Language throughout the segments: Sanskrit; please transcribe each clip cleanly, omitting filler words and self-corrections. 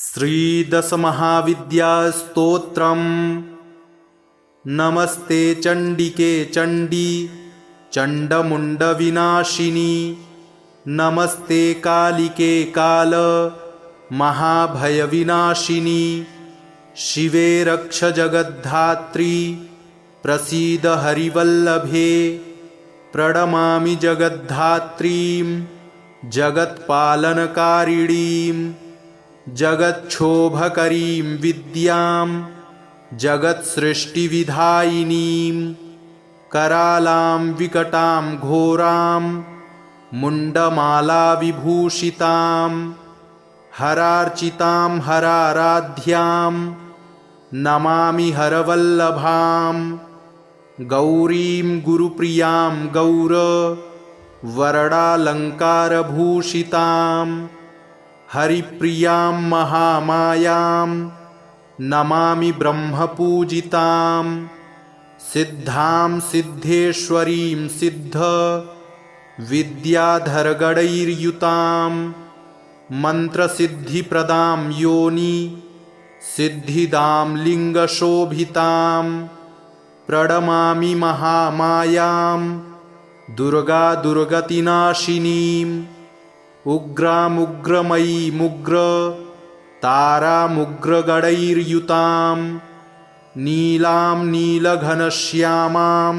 श्रीदशमहाविद्यास्तोत्रम्। नमस्ते चण्डिके चण्डी चण्डमुण्डविनाशिनी। नमस्ते कालिके काल महाभयविनाशिनी। शिवे रक्ष जगद्धात्री प्रसीद हरिवल्लभे। प्रणमामि जगद्धात्रीं जगत्पालनकारिणीं जगच्छोभकरीं विद्यां जगत्सृष्टिविधायिनीं। करालां विकटां घोरां मुण्डमालाविभूषितां हरार्चितां हराराध्यां नमामि हरवल्लभां। गौरीं गुरुप्रियां गौर वरडालङ्कारभूषितां हरिप्रियां महामायां नमामि ब्रह्मपूजितां। सिद्धां सिद्धेश्वरीं सिद्ध विद्याधरगणैर्युतां मन्त्रसिद्धिप्रदां योनि सिद्धिदां लिङ्गशोभितां। प्रणमामि महामायां दुर्गा दुर्गतिनाशिनीम् उग्रामुग्रमयीमुग्र तारामुग्रगणैर्युतां नीलां नीलघनश्यामां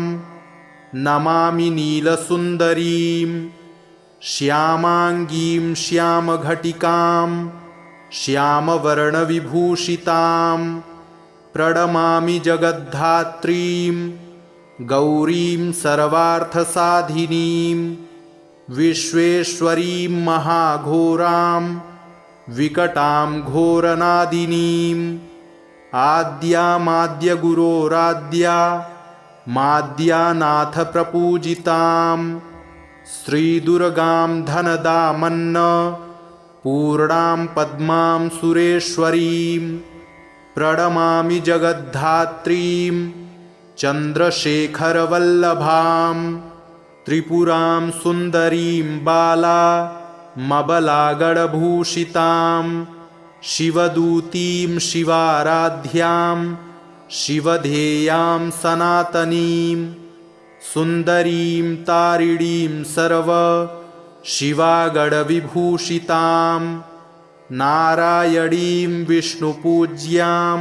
नमामि नीलसुन्दरीं। श्यामाङ्गीं श्यामघटिकां श्यामवर्णविभूषितां प्रणमामि जगद्धात्रीं गौरीं सर्वार्थसाधिनीं। विश्वेश्वरीं महाघोरां विकटां घोरनादिनीं। आद्यामाद्यगुरोराद्या माद्यानाथ प्रपूजितां। श्रीदुर्गां धनदामन्न पूर्णां पद्मां सुरेश्वरीं। प्रणमामि जगद्धात्रीं चन्द्रशेखरवल्लभां। त्रिपुरां सुन्दरीं बाला मबलागणभूषितां शिवदूतीं शिवाराध्यां शिवधेयां सनातनीं। सुन्दरीं तारिणीं सर्व शिवागणविभूषितां नारायणीं विष्णुपूज्यां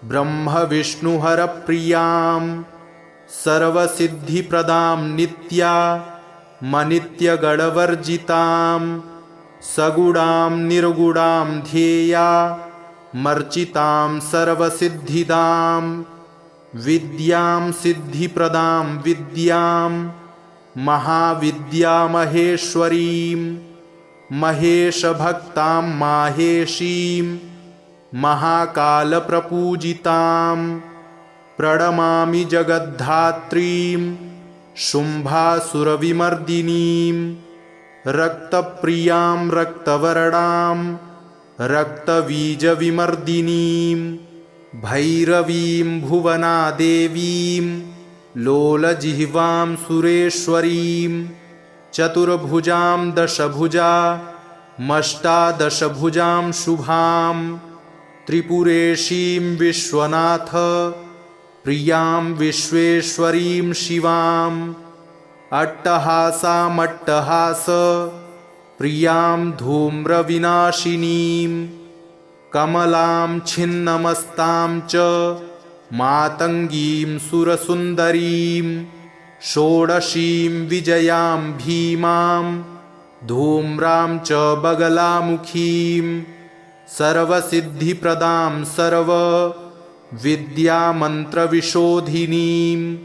ब्रह्मविष्णुहरप्रियां। सर्वसिद्धिप्रदां नित्या मनित्यगणवर्जितां। सगुणां निर्गुणां ध्येया मर्चितां सर्वसिद्धिदां। विद्यां सिद्धिप्रदां विद्यां महाविद्यामहेश्वरीं। महेशभक्तां माहेशीं महाकालप्रपूजितां। प्रणमामि जगद्धात्रीं शुम्भासुरविमर्दिनीं। रक्तप्रियां रक्तवर्णां रक्तबीजविमर्दिनीं। भैरवीं भुवनादेवीं लोलजिह्वां सुरेश्वरीं। चतुर्भुजां दशभुजामष्टादशभुजां शुभां। त्रिपुरेशीं विश्वनाथ प्रियां विश्वेश्वरीं शिवां। अट्टहासामट्टहास प्रियां धूम्रविनाशिनीं। कमलां छिन्नमस्तां च मातङ्गीं सुरसुन्दरीं। षोडशीं विजयां भीमां धूम्रां च बगलामुखीं। सर्वसिद्धिप्रदां सर्वविद्यामन्त्रविशोधिनीं।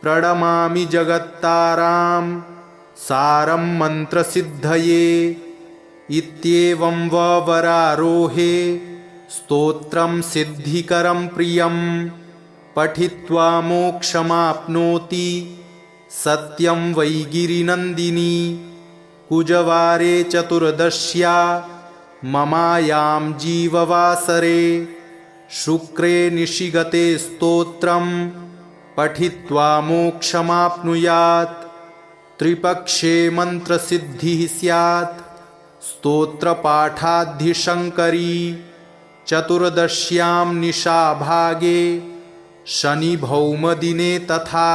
प्रणमामि जगत्तारां सारं मन्त्रसिद्धये। इत्येवं वरारोहे स्तोत्रं सिद्धिकरं प्रियं। पठित्वा मोक्षमाप्नोति सत्यं वै गिरिनन्दिनी। कुजवारे चतुर्दश्या ममायां जीववासरे। शुक्रे निशिगते स्तोत्रं पठित्वा मोक्षमाप्नुयात्। त्रिपक्षे मन्त्रसिद्धिः स्यात् स्तोत्रपाठाद्धिशङ्करी। चतुर्दश्यां निशाभागे शनिभौमदिने तथा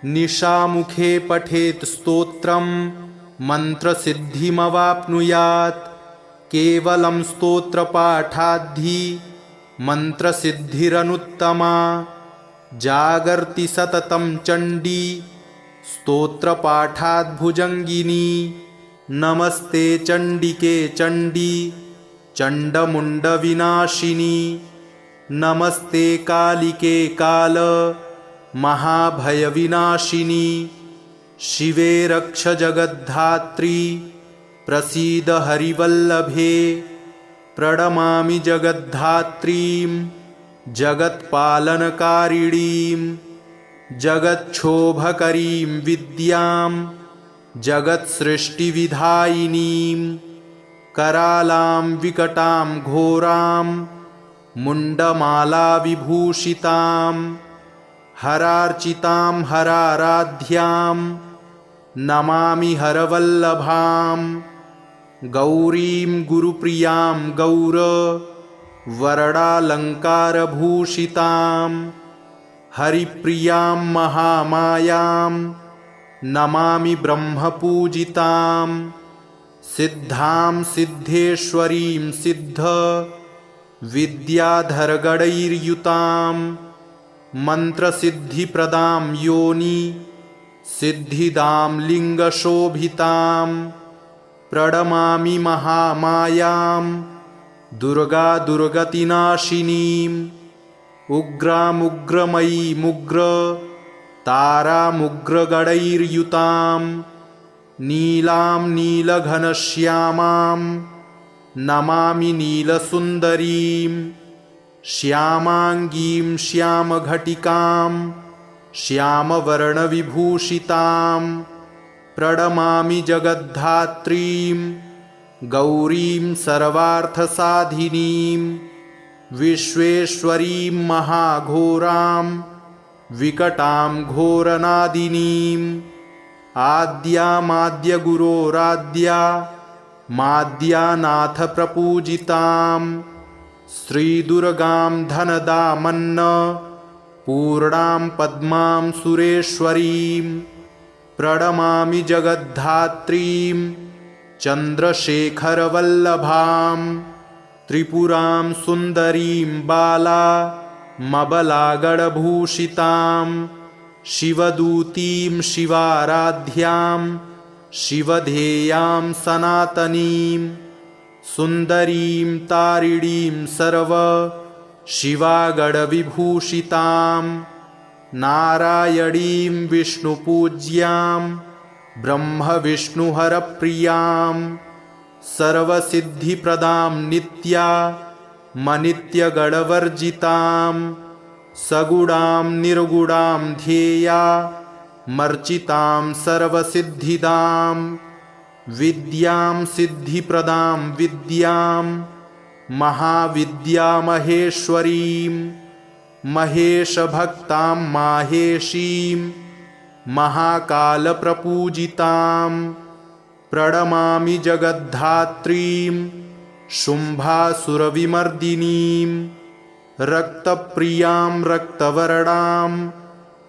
निशामुखे पठेत् स्तोत्रं मन्त्रसिद्धिमवाप्नुयात्। केवलं स्तोत्रपाठाद्धि मन्त्रसिद्धिरनुत्तमा। जागर्ति सततं चण्डी स्तोत्रपाठाद्भुजङ्गिनी। नमस्ते चण्डिके चण्डी चण्डमुण्डविनाशिनी। नमस्ते कालिके काल महाभयविनाशिनी। शिवे रक्ष जगद्धात्री प्रसीद हरिवल्लभे। प्रणमामि जगद्धात्रीं जगत्पालनकारिणीं। जगच्छोभकरीं विद्यां जगत्सृष्टिविधायिनीं। करालां विकटां घोरां मुण्डमालाविभूषितां। हरार्चितां हराराध्यां नमामि हरवल्लभां। गौरीं गुरुप्रियां गौर वरडालङ्कारभूषितां। हरिप्रियां महामायां नमामि ब्रह्मपूजितां। सिद्धां सिद्धेश्वरीं सिद्ध विद्याधरगणैर्युतां। मन्त्रसिद्धिप्रदां योनि सिद्धिदां लिङ्गशोभितां। प्रणमामि महामायां दुर्गा दुर्गतिनाशिनीम्। उग्रामुग्रमयीमुग्र तारामुग्रगणैर्युतां। नीलां नीलघनश्यामां नमामि नीलसुन्दरीं। श्यामाङ्गीं श्यामघटिकां श्यामवर्णविभूषितां। प्रणमामि जगद्धात्रीं गौरीं सर्वार्थसाधिनीं। विश्वेश्वरीं महाघोरां विकटां घोरनादिनीं। आद्यामाद्यगुरोराद्या माद्यानाथ प्रपूजितां। श्रीदुर्गां धनदामन्न पूर्णां पद्मां सुरेश्वरीं। प्रणमामि जगद्धात्रीं चन्द्रशेखरवल्लभां। त्रिपुरां सुन्दरीं बालामबलागणभूषितां। शिवदूतीं शिवाराध्यां शिवधेयां सनातनीं। सुन्दरीं तारिणीं सर्व शिवागणविभूषितां। नारायणीं विष्णुपूज्यां ब्रह्मविष्णुहरप्रियां। सर्वसिद्धिप्रदां नित्यामनित्यगणवर्जितां। सगुणां निर्गुणां ध्येया मर्चितां सर्वसिद्धिदां। विद्यां सिद्धिप्रदां विद्यां महाविद्यामहेश्वरीं। महेशभक्तां माहेशीं महाकालप्रपूजितां। प्रणमामि जगद्धात्रीं शुम्भासुरविमर्दिनीं। रक्तप्रियां रक्तवर्णां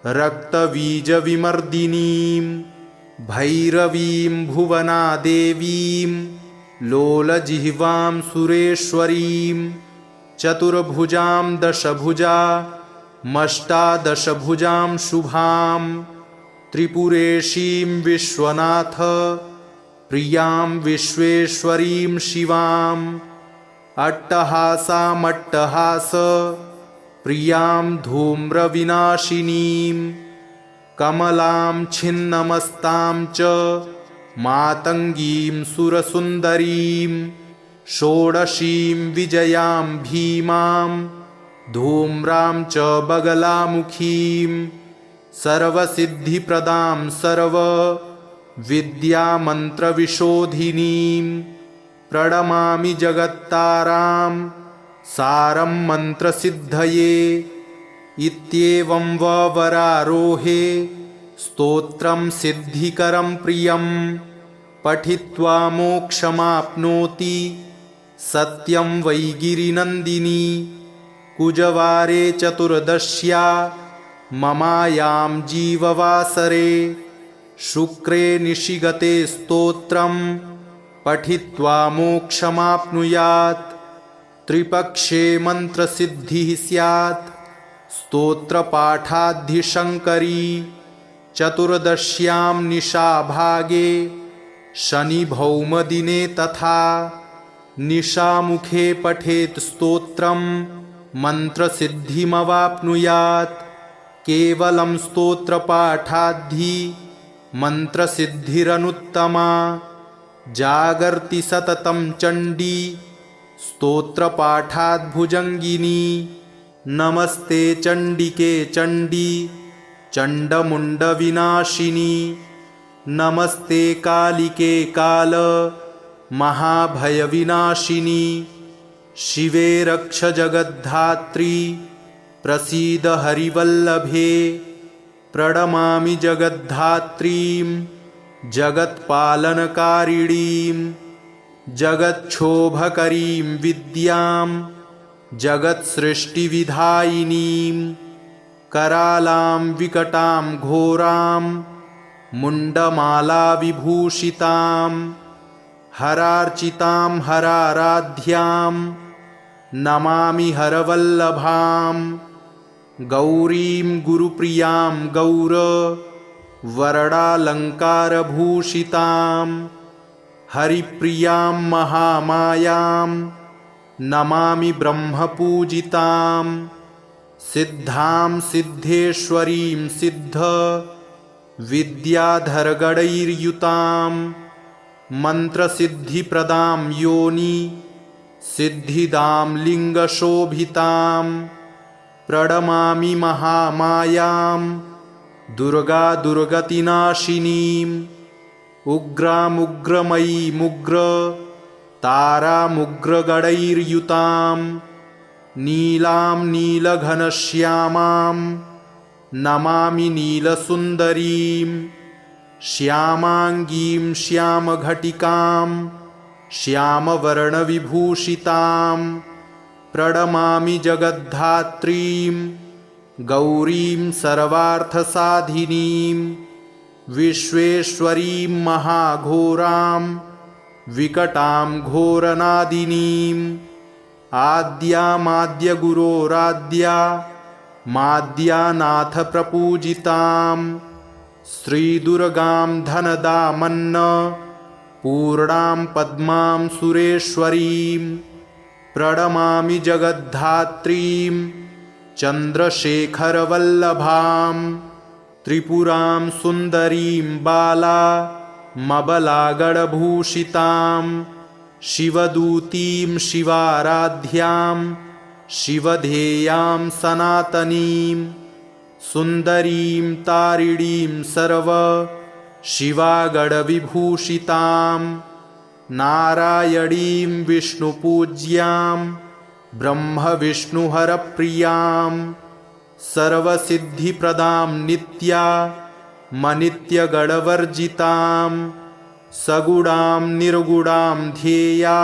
रक्तबीजविमर्दिनीं। भैरवीं भुवनादेवीं लोलजिह्वां सुरेश्वरीं। चतुर्भुजां दशभुजामष्टादशभुजां शुभां। त्रिपुरेशीं विश्वनाथ प्रियां विश्वेश्वरीं शिवाम्। अट्टहासामट्टहास प्रियां धूम्रविनाशिनीं। कमलां छिन्नमस्तां च मातङ्गीं सुरसुन्दरीं। षोडशीं विजयां भीमां धूम्रां च बगलामुखीं। सर्वसिद्धिप्रदां सर्वविद्यामन्त्रविशोधिनीं। प्रणमामि जगत्तारां सारं मन्त्रसिद्धये। इत्येवं वरारोहे स्तोत्रं सिद्धिकरं प्रियं। पठित्वा मोक्षमाप्नोति सत्यं वै गिरिनन्दिनी कुजवारे चतुर्दश्या ममायां जीववासरे शुक्रे निशिगते स्तोत्रं पठित्वा मोक्षमाप्नुयात् त्रिपक्षे मन्त्रसिद्धिः स्यात् स्तोत्रपाठाद्धिशङ्करी चतुर्दश्यां निशाभागे शनिभौमदिने तथा निशामुखे पठेत् स्तोत्रं मन्त्रसिद्धिमवाप्नुयात् केवलं स्तोत्रपाठाद्धि मन्त्रसिद्धिरनुत्तमा जागर्ति सततं चण्डी स्तोत्रपाठाद्भुजङ्गिनी नमस्ते चण्डिके चण्डी चण्डमुण्डविनाशिनी नमस्ते कालिके काल महाभयविनाशिनी शिवे रक्ष जगद्धात्री प्रसीद हरिवल्लभे प्रणमामि जगद्धात्रीं जगत्पालनकारिणीं जगच्छोभकरीं विद्यां जगत्सृष्टिविधायिनीं करालां विकटां घोरां मुण्डमालाविभूषितां हरार्चितां हराराध्यां नमामि हरवल्लभां गौरीं गुरुप्रियां गौर वरडालङ्कारभूषितां हरिप्रियां महामायां नमामि ब्रह्मपूजितां सिद्धां सिद्धेश्वरीं सिद्ध विद्याधरगणैर्युतां मन्त्रसिद्धिप्रदां योनि सिद्धिदां लिङ्गशोभितां प्रणमामि महामायां दुर्गा दुर्गतिनाशिनीम् उग्रामुग्रमयीमुग्र तारामुग्रगणैर्युतां नीलां नीलघनश्यामां नमामि नीलसुन्दरीं श्यामाङ्गीं श्यामघटिकां श्यामवर्णविभूषितां प्रणमामि जगद्धात्रीं गौरीं सर्वार्थसाधिनीं विश्वेश्वरीं महाघोरां विकटां घोरनादिनीं आद्यामाद्यगुरोराद्या माद्यानाथप्रपूजितां श्रीदुर्गां धनदामन्न पूर्णां पद्मां सुरेश्वरीं प्रणमामि जगद्धात्रीं चन्द्रशेखरवल्लभां त्रिपुरां सुन्दरीं बालामबलागणभूषितां शिवदूतीं शिवाराध्यां शिवधेयां सनातनीं सुन्दरीं तारिणीं सर्व शिवागणविभूषितां नारायणीं विष्णुपूज्यां ब्रह्मविष्णुहरप्रियां सर्वसिद्धिप्रदां नित्या मनित्यगणवर्जितां सगुणां निर्गुणां ध्येया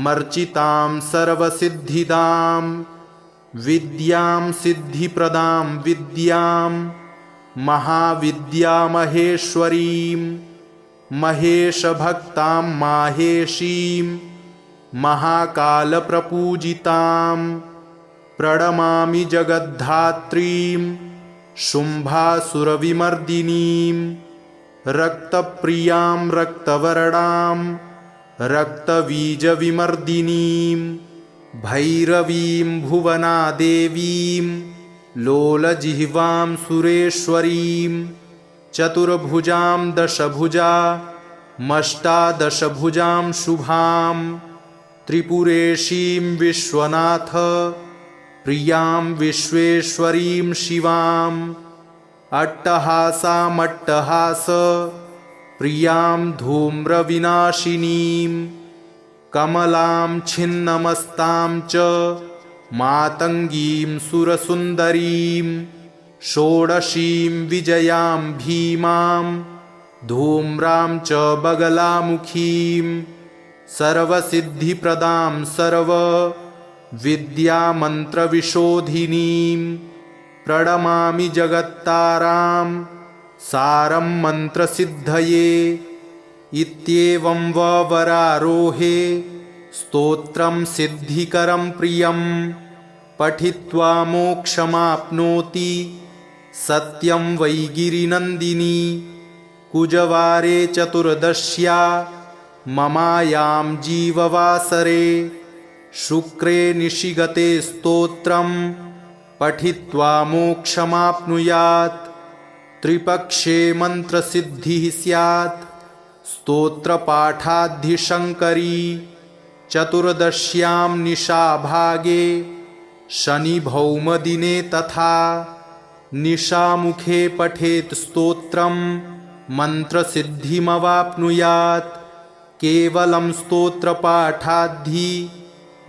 मर्चितां सर्वसिद्धिदां विद्यां सिद्धिप्रदां विद्यां महाविद्यामहेश्वरीं महेशभक्तां माहेशीं महाकालप्रपूजितां प्रणमामि जगद्धात्रीं शुम्भासुरविमर्दिनीं रक्तप्रियां रक्तवर्णां रक्तबीजविमर्दिनीं भैरवीं भुवनादेवीं लोलजिह्वां सुरेश्वरीं चतुर्भुजां दशभुजामष्टादशभुजां शुभां त्रिपुरेशीं विश्वनाथ प्रियां विश्वेश्वरीं शिवां अट्टहासामट्टहास प्रियां धूम्रविनाशिनीं कमलां छिन्नमस्तां च मातङ्गीं सुरसुन्दरीं षोडशीं विजयां भीमां धूम्रां च बगलामुखीं सर्वसिद्धिप्रदां सर्वविद्यामन्त्रविशोधिनीं प्रणमामि जगत्तारां सारं मन्त्रसिद्धये। इत्येवं वरारोहे स्तोत्रं सिद्धिकरं प्रियं पठित्वा मोक्षमाप्नोति सत्यं वै गिरिनन्दिनी। कुजवारे चतुर्दश्या ममायां जीववासरे शुक्रे निशिगते स्तोत्रं पठित्वा मोक्षमाप्नुयात्। त्रिपक्षे मन्त्रसिद्धिः स्यात् स्तोत्रपाठाद्धिशङ्करी। चतुर्दश्यां निशाभागे शनिभौमदिने तथा निशामुखे पठेत् स्तोत्रं मन्त्रसिद्धिमवाप्नुयात्। केवलं स्तोत्रपाठाद्धि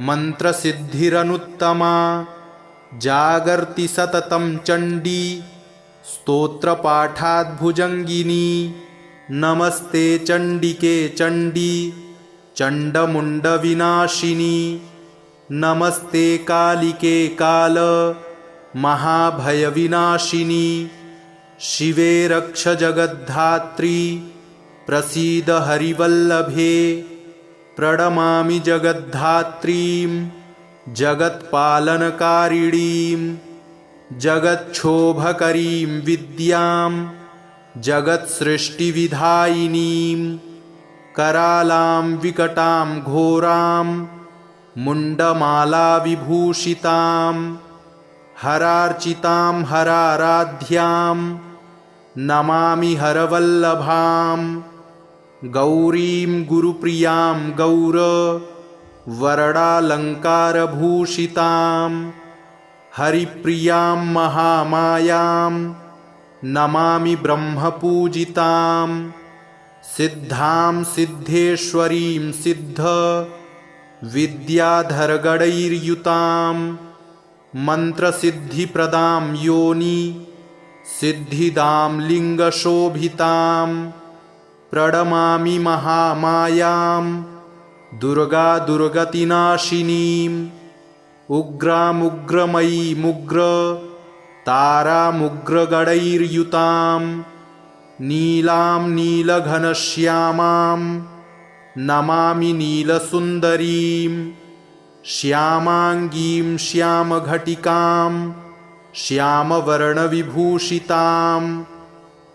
मन्त्रसिद्धिरनुत्तमा। जागर्ति सततं चण्डी स्तोत्रपाठाद्भुजङ्गिनी। नमस्ते चण्डिके चण्डी चण्डमुण्डविनाशिनी। नमस्ते कालिके काल महाभयविनाशिनी। शिवे रक्ष जगद्धात्री प्रसीद हरिवल्लभे। प्रणमामि जगद्धात्रीं जगत्पालनकारिणीं जगच्छोभकरीं विद्यां जगत्सृष्टिविधायिनीं। करालां विकटां घोरां मुण्डमालाविभूषितां हरार्चितां हराराध्यां नमामि हरवल्लभां। गौरीं गुरुप्रियां गौरवरडालङ्कारभूषितां हरिप्रियां महामायां नमामि ब्रह्मपूजितां। सिद्धां सिद्धेश्वरीं सिद्धविद्याधरगणैर्युतां मन्त्रसिद्धिप्रदां योनि सिद्धिदां लिङ्गशोभितां। प्रणमामि महामायां दुर्गा दुर्गतिनाशिनीम् उग्रामुग्रमयीमुग्र तारामुग्रगणैर्युतां नीलां नीलघनश्यामां नमामि नीलसुन्दरीं। श्यामाङ्गीं श्यामघटिकां श्यामवर्णविभूषितां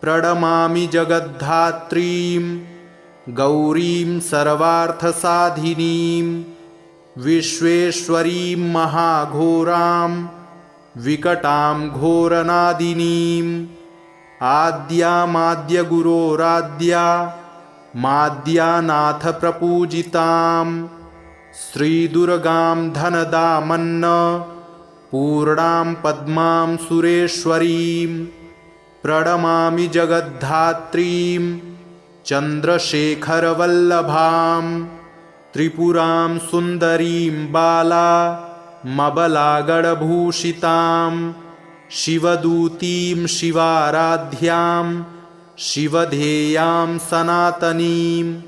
प्रणमामि जगद्धात्रीं गौरीं सर्वार्थसाधिनीं। विश्वेश्वरीं महाघोरां विकटां घोरनादिनीम् आद्यामाद्यगुरोराद्या माद्यानाथ प्रपूजितां। श्रीदुर्गां धनदामन्न पूर्णां पद्मां सुरेश्वरीं प्रणमामि जगद्धात्रीं चन्द्रशेखरवल्लभां। त्रिपुरां सुन्दरीं बालामबलागणभूषितां शिवदूतीं शिवाराध्यां शिवधेयां सनातनीं।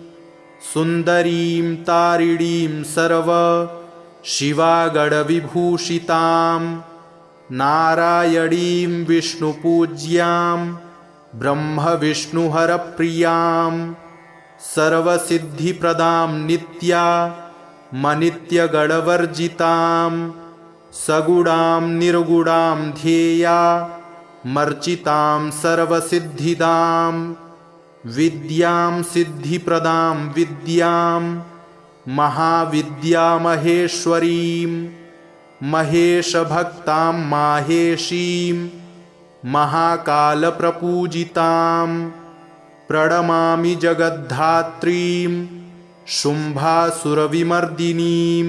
सुन्दरीं तारिणीं सर्वशिवागणविभूषितां नारायणीं विष्णुपूज्यां ब्रह्मविष्णुहरप्रियां। सर्वसिद्धिप्रदां नित्यामनित्यगणवर्जितां सगुणां निर्गुणां ध्येया मर्चितां सर्वसिद्धिदां। विद्यां सिद्धिप्रदां विद्यां महाविद्यामहेश्वरीं महेशभक्तां माहेशीं महाकालप्रपूजितां। प्रणमामि जगद्धात्रीं शुम्भासुरविमर्दिनीं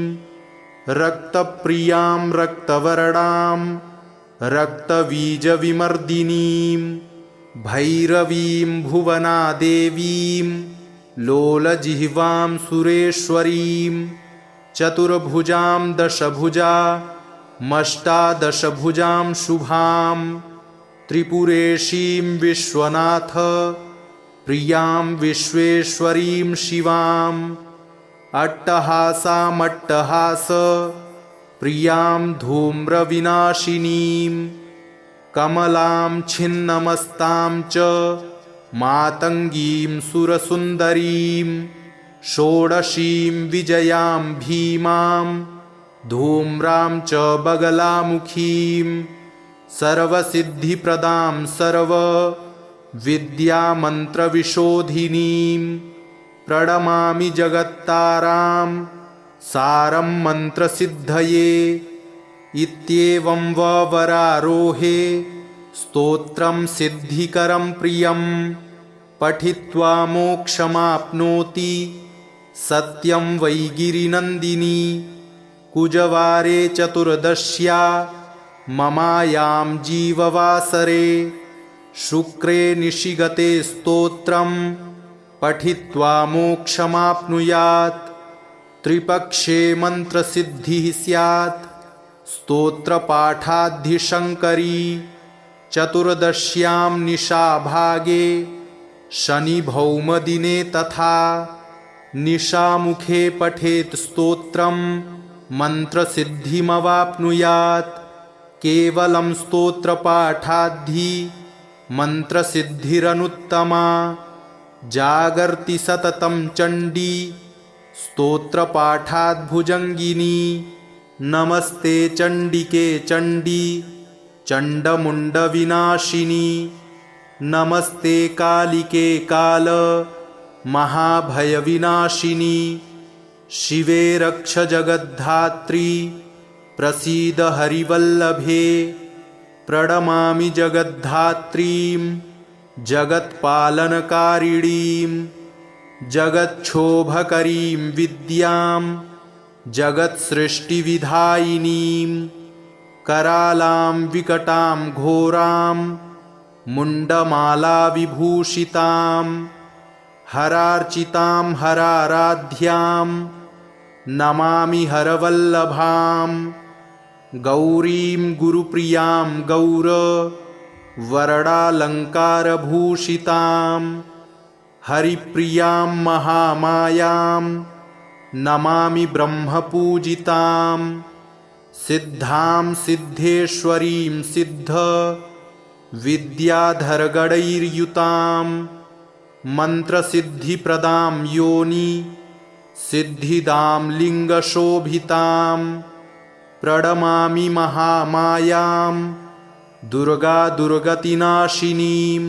रक्तप्रियां रक्तवर्णां रक्तबीजविमर्दिनीं। भैरवीं भुवनादेवीं लोलजिह्वां सुरेश्वरीं। चतुर्भुजां दशभुजामष्टादशभुजां शुभां। त्रिपुरेशीं विश्वनाथ प्रियां विश्वेश्वरीं शिवां। अट्टहासामट्टहास प्रियां धूम्रविनाशिनीं कमलां छिन्नमस्तां च मातङ्गीं सुरसुन्दरीं षोडशीं विजयां भीमां धूम्रां च बगलामुखीं सर्वसिद्धिप्रदां सर्वविद्यामन्त्रविशोधिनीं प्रणमामि जगत्तारां सारं मन्त्रसिद्धये। इत्येवं वरारोहे स्तोत्रं सिद्धिकरं प्रियं पठित्वा मोक्षमाप्नोति सत्यं वै गिरिनन्दिनी। कुजवारे चतुर्दश्या ममायां जीववासरे शुक्रे निशिगते स्तोत्रं पठित्वा मोक्षमाप्नुयात्। त्रिपक्षे मन्त्रसिद्धिः स्यात् स्तोत्रपाठाद्धिशङ्करी। चतुर्दश्यां निशाभागे शनिभौमदिने तथा निशामुखे पठेत् स्तोत्रं मन्त्रसिद्धिमवाप्नुयात्। केवलं स्तोत्रपाठाद्धि मन्त्रसिद्धिरनुत्तमा। जागर्ति सततं चण्डी स्तोत्रपाठाद्भुजङ्गिनी। नमस्ते चण्डिके चण्डी चण्डमुण्डविनाशिनी। नमस्ते कालिके काल महाभयविनाशिनी। शिवे रक्ष जगद्धात्री प्रसीद हरिवल्लभे। प्रणमामि जगद्धात्रीं जगत्पालनकारिणीं जगच्छोभकरीं विद्यां जगत्सृष्टिविधायिनीं करालां विकटां घोरां मुण्डमालाविभूषितां हरार्चितां हराराध्यां नमामि हरवल्लभां। गौरीं गुरुप्रियां गौर वरडालङ्कारभूषितां हरिप्रियां महामायां नमामि ब्रह्मपूजितां। सिद्धां सिद्धेश्वरीं सिद्ध विद्याधरगणैर्युतां मन्त्रसिद्धिप्रदां योनि सिद्धिदां लिङ्गशोभितां। प्रणमामि महामायां दुर्गा दुर्गतिनाशिनीं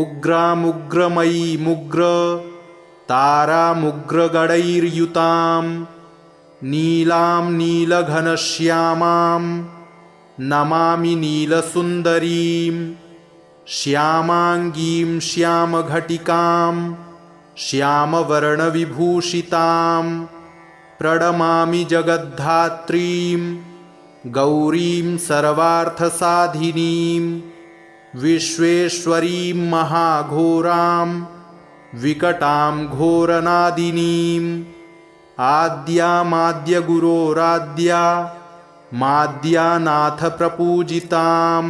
उग्रामुग्रमयीमुग्र तारामुग्रगणैर्युतां नीलां नीलघनश्यामां नमामि नीलसुन्दरीं। श्यामाङ्गीं श्यामघटिकां श्यामवर्णविभूषितां प्रणमामि जगद्धात्रीं गौरीं सर्वार्थसाधिनीं। विश्वेश्वरीं महाघोरां विकटां घोरनादिनीं आद्यामाद्यगुरोराद्या माद्यानाथप्रपूजितां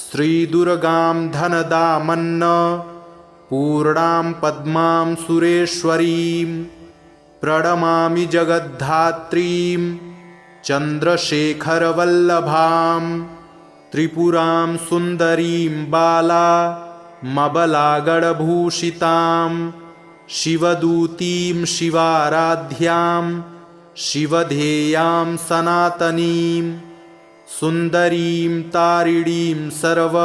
श्रीदुर्गां धनदामन्न पूर्णां पद्मां सुरेश्वरीं। प्रणमामि जगद्धात्रीं चन्द्रशेखरवल्लभां त्रिपुरां सुन्दरीं बालामबलागणभूषितां शिवदूतीं शिवाराध्यां शिवधेयां सनातनीं सुन्दरीं तारिणीं सर्व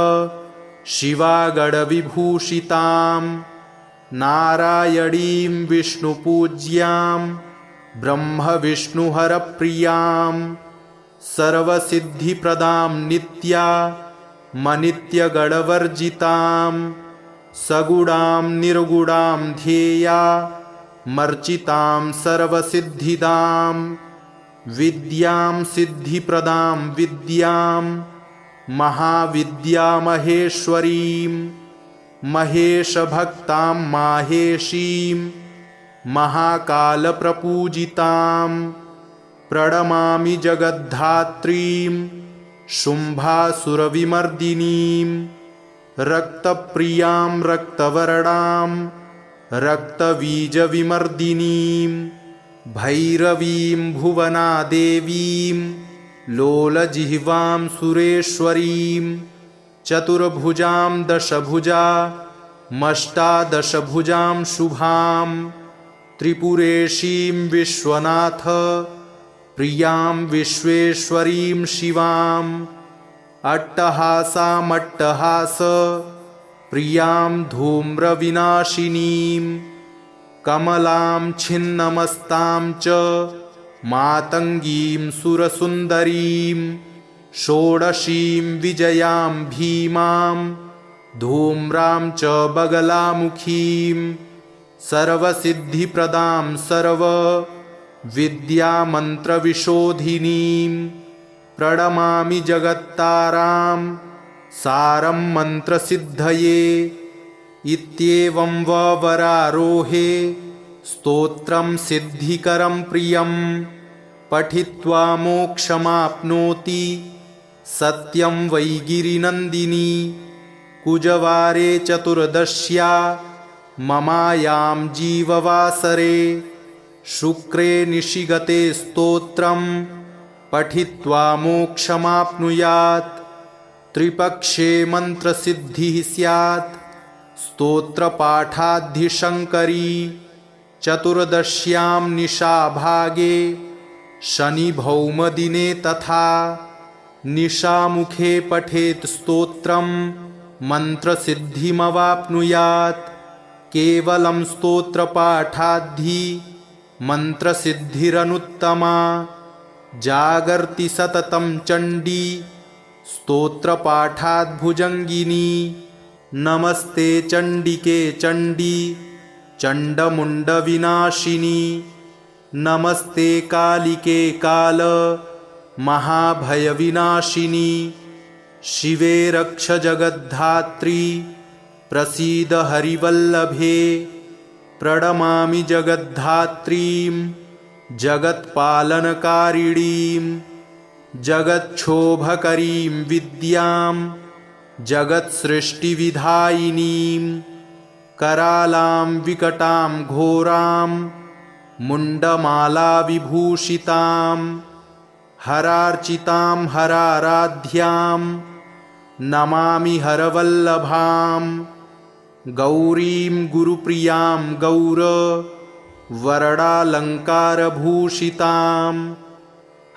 शिवागणविभूषितां नारायणीं विष्णुपूज्यां ब्रह्मविष्णुहरप्रियां सर्वसिद्धिप्रदां नित्यामनित्यगणवर्जितां सगुणां निर्गुणां ध्येया मर्चितां सर्वसिद्धिदां विद्यां सिद्धिप्रदां विद्यां महाविद्यामहेश्वरीं महेशभक्तां माहेशीं महाकालप्रपूजितां प्रणमामि जगद्धात्रीं शुम्भासुरविमर्दिनीं रक्तप्रियां रक्तवर्णां रक्तबीजविमर्दिनीं भैरवीं भुवनादेवीं लोलजिह्वां सुरेश्वरीं चतुर्भुजां दशभुजामष्टादशभुजां शुभां त्रिपुरेशीं विश्वनाथ प्रियां विश्वेश्वरीं शिवाम् अट्टहासामट्टहास प्रियां धूम्रविनाशिनीं कमलां छिन्नमस्तां च मातङ्गीं सुरसुन्दरीं षोडशीं विजयां भीमां धूम्रां च बगलामुखीं सर्वसिद्धिप्रदां सर्वविद्यामन्त्रविशोधिनीं प्रणमामि जगत्तारां सारं मन्त्रसिद्धये। इत्येवं वरारोहे स्तोत्रं सिद्धिकरं प्रियं पठित्वा मोक्षमाप्नोति सत्यं वै गिरिनन्दिनी। कुजवारे चतुर्दश्या ममायां जीववासरे शुक्रे निशिगते स्तोत्रं पठित्वा मोक्षमाप्नुयात्। त्रिपक्षे मन्त्रसिद्धिः स्यात् स्तोत्रपाठाद्धिशङ्करी। चतुर्दश्यां निशाभागे शनिभौमदिने तथा निशामुखे पठेत् स्तोत्रं मन्त्रसिद्धिमवाप्नुयात्। केवलं स्तोत्रपाठाद्धि मन्त्रसिद्धिरनुत्तमा। जागर्ति सततं चण्डी स्तोत्रपाठाद्भुजङ्गिनी। नमस्ते चण्डिके चण्डी चण्डमुण्डविनाशिनी। नमस्ते कालिके काल महाभयविनाशिनी। शिवे रक्ष जगद्धात्री प्रसीद हरिवल्लभे। प्रणमामि जगद्धात्रीं जगत्पालनकारिणीं जगच्छोभकरीं विद्यां जगत्सृष्टिविधायिनीं करालां विकटां घोरां मुण्डमालाविभूषितां हरार्चितां हराराध्यां नमामि हरवल्लभां। गौरीं गुरुप्रियां गौरवरडालङ्कारभूषितां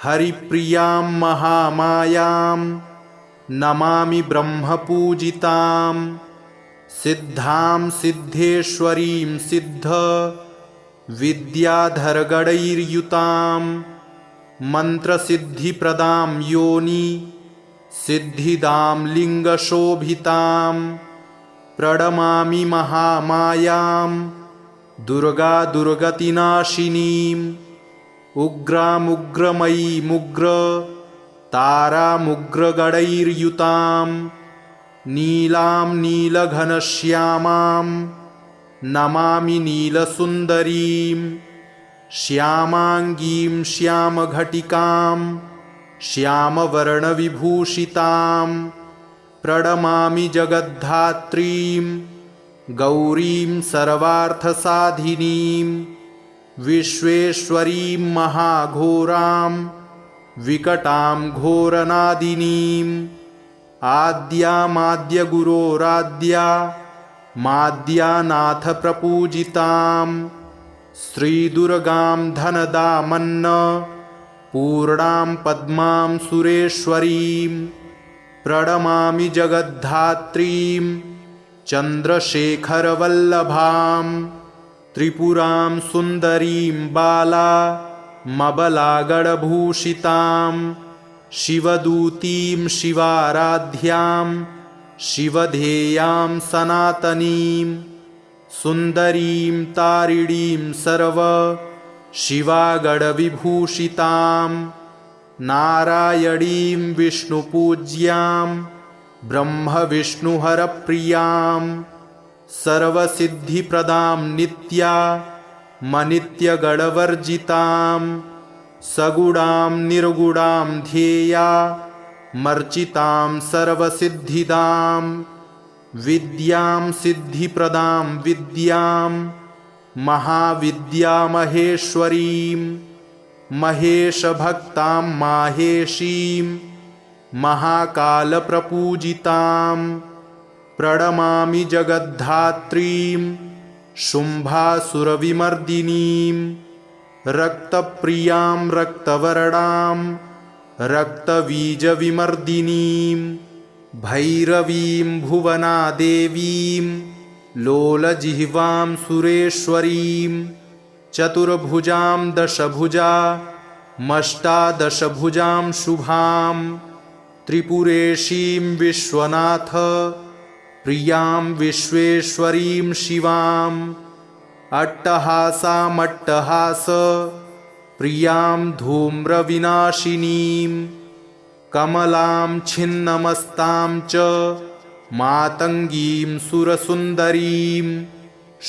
हरिप्रियां महामायां नमामि ब्रह्मपूजितां। सिद्धां सिद्धेश्वरीं सिद्ध विद्याधरगणैर्युतां मन्त्रसिद्धिप्रदां योनि सिद्धिदां लिङ्गशोभितां। प्रणमामि महामायां दुर्गा दुर्गतिनाशिनीम् उग्रामुग्रमयीमुग्र तारामुग्रगणैर्युतां नीलां नीलघनश्यामां नमामि नीलसुन्दरीं। श्यामाङ्गीं श्यामघटिकां श्यामवर्णविभूषितां प्रणमामि जगद्धात्रीं गौरीं सर्वार्थसाधिनीं। विश्वेश्वरीं महाघोरां विकटां घोरनादिनीं। आद्यामाद्यगुरोराद्या माद्यानाथप्रपूजितां श्रीदुर्गां धनदामन्न पूर्णां पद्मां सुरेश्वरीं। प्रणमामि जगद्धात्रीं चन्द्रशेखरवल्लभां त्रिपुरां सुन्दरीं बालामबलागणभूषितां शिवदूतीं शिवाराध्यां शिवधेयां सनातनीं सुन्दरीं तारिणीं सर्व शिवागणविभूषितां नारायणीं विष्णुपूज्यां ब्रह्मविष्णुहरप्रियां सर्वसिद्धिप्रदां नित्यामनित्यगणवर्जितां सगुणां निर्गुणां ध्येया मर्चितां सर्वसिद्धिदां विद्यां सिद्धिप्रदां विद्यां महाविद्यामहेश्वरीं महेशभक्तां माहेशीं महाकालप्रपूजितां प्रणमामि जगद्धात्रीं शुम्भासुरविमर्दिनीं रक्तप्रियां रक्तवर्णां रक्तबीजविमर्दिनीं भैरवीं भुवनादेवीं लोलजिह्वां सुरेश्वरीं चतुर्भुजां दशभुजामष्टादशभुजां शुभां त्रिपुरेशीं विश्वनाथ प्रियां विश्वेश्वरीं शिवां अट्टहासामट्टहास प्रियां धूम्रविनाशिनीं कमलां छिन्नमस्तां च मातङ्गीं सुरसुन्दरीं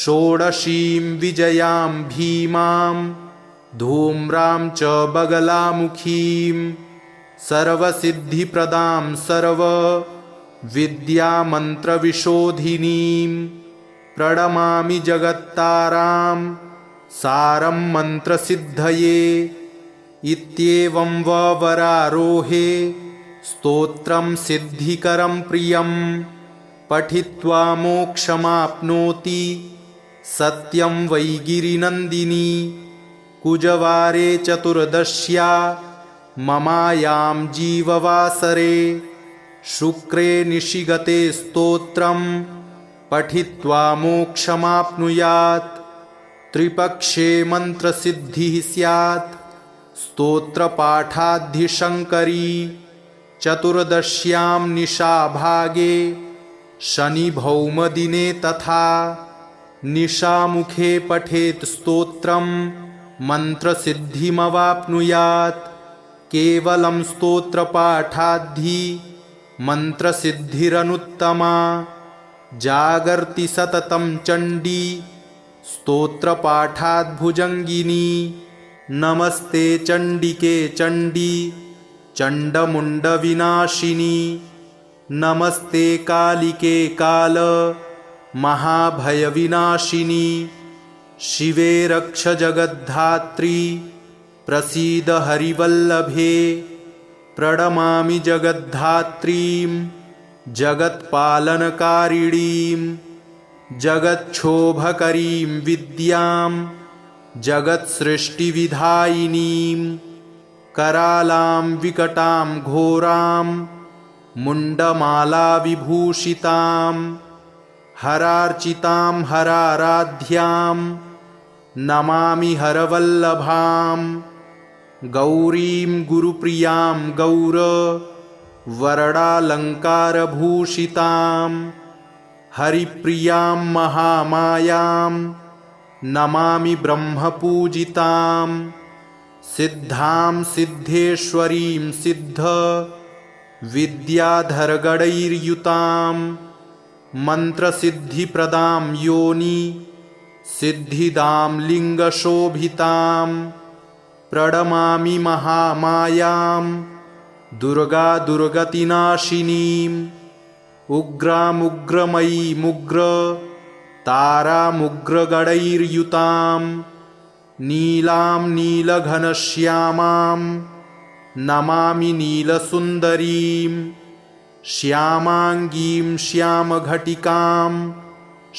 षोडशीं विजयां भीमां धूम्रां च बगलामुखीं सर्वसिद्धिप्रदां सर्वविद्यामन्त्रविशोधिनीं प्रणमामि जगत्तारां सारं मन्त्रसिद्धये इत्येवं वरारोहे स्तोत्रं सिद्धिकरं प्रियं पठित्वा मोक्षमाप्नोति सत्यं वै गिरिनन्दिनी कुजवारे चतुर्दश्या ममायां जीववासरे शुक्रे निशिगते स्तोत्रं पठित्वा मोक्षमाप्नुयात् त्रिपक्षे मन्त्रसिद्धिः स्यात् स्तोत्रपाठाद्धिशङ्करी चतुर्दश्यां निशाभागे शनिभौमदिने तथा निशामुखे पठेत् स्तोत्रं मन्त्रसिद्धिमवाप्नुयात् केवलं स्तोत्रपाठाद्धि मन्त्रसिद्धिरनुत्तमा जागर्ति सततं चण्डी स्तोत्रपाठाद्भुजङ्गिनी नमस्ते चण्डिके चण्डी चण्डमुण्डविनाशिनी नमस्ते कालिके काल महाभयविनाशिनी शिवे रक्ष जगद्धात्री प्रसीद हरिवल्लभे प्रणमामि जगद्धात्रीं जगत्पालनकारिणीं जगच्छोभकरीं विद्यां जगत्सृष्टिविधायिनीं करालां विकटां घोरां मुण्डमालाविभूषितां हरार्चितां हराराध्यां नमामि हरवल्लभां गौरीं गुरुप्रियां गौरवरडालङ्कारभूषितां हरिप्रियां महामायां नमामि ब्रह्मपूजितां सिद्धां सिद्धेश्वरीं सिद्ध विद्याधरगणैर्युतां मन्त्रसिद्धिप्रदां योनि सिद्धिदां लिङ्गशोभितां प्रणमामि महामायां दुर्गा दुर्गतिनाशिनीम् उग्रामुग्रमयीमुग्र तारामुग्रगणैर्युतां नीलां नीलघनश्यामां नमामि नीलसुन्दरीं श्यामाङ्गीं श्यामघटिकां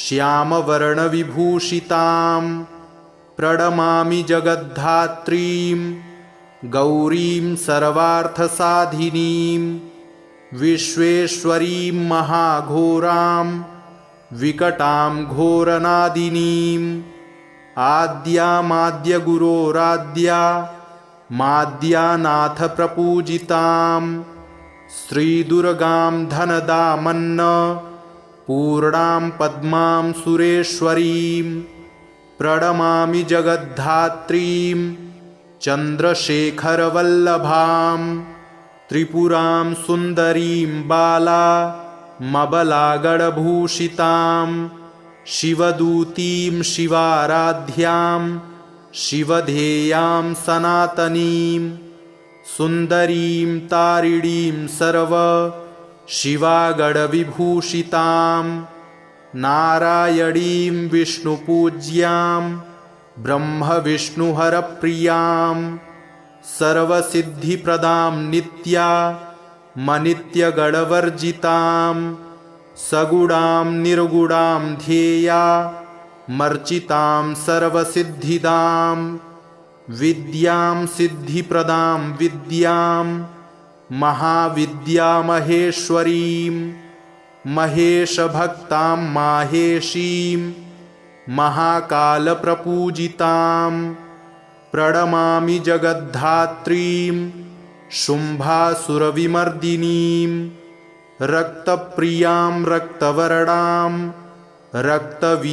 श्यामवर्णविभूषितां प्रणमामि जगद्धात्रीं गौरीं सर्वार्थसाधिनीं विश्वेश्वरीं महाघोरां विकटां घोरनादिनीं आद्यामाद्यगुरोराद्या माद्यानाथप्रपूजितां श्रीदुर्गां धनदामन्न पूर्णां पद्मां सुरेश्वरीं प्रणमामि जगद्धात्रीं चन्द्रशेखरवल्लभां त्रिपुरां सुन्दरीं बालामबलागणभूषितां शिवदूतीं शिवाराध्यां शिवधेयां सनातनीं सुन्दरीं तारिणीं सर्व शिवागणविभूषितां नारायणीं विष्णुपूज्यां ब्रह्मविष्णुहरप्रियां सर्वसिद्धिप्रदां नित्यामनित्यगणवर्जितां सगुणां निर्गुणां ध्येयामर्चितां सर्वसिद्धिदां विद्यां सिद्धिप्रदां विद्यां महाविद्यामहेश्वरीं महेशभक्तां माहेशीं महाकालप्रपूजितां प्रणमामि जगद्धात्रीं शुम्भासुरविमर्दिनीं रक्तप्रियां रक्तवर्णां रक्तबीजविमर्दिनीं